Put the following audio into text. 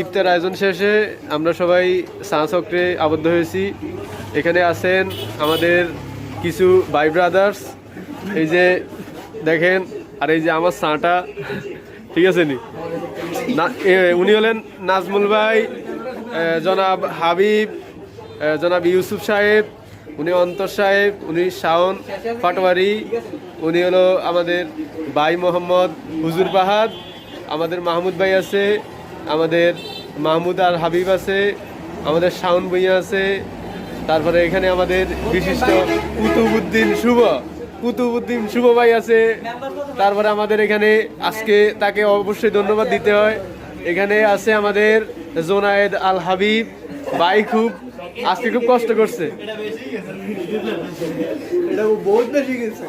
ইফতার আয়োজন শেষে আমরা সবাই চা চক্রে আবদ্ধ হয়েছি। এখানে আছেন আমাদের কিছু ভাই ব্রাদার্স, এই যে দেখেন, আর এই যে আমার চাটা, ঠিক আছে নি, উনি হলেন নাজমুল ভাই, জনাব হাবিব, জনাব ইউসুফ সাহেব, উনি অন্তর সাহেব, উনি শাওন পাটোয়ারি, উনি হলো আমাদের ভাই মোহাম্মদ হুজুর বাহাদ, আমাদের মাহমুদ ভাই আছে, আমাদের মাহমুদ আর হাবিব আছে, আমাদের শাওন ভুঁইয়া আছে, তারপরে এখানে আমাদের বিশিষ্ট কুতুবুদ্দিন শুভ ভাই আছে। তারপরে আমাদের এখানে আজকে তাকে অবশ্যই ধন্যবাদ দিতে হয়, এখানে আছে আমাদের জোনায়েদ আল হাবিব ভাই, আজকে খুব কষ্ট করছে। বহুত বেশি গেছে।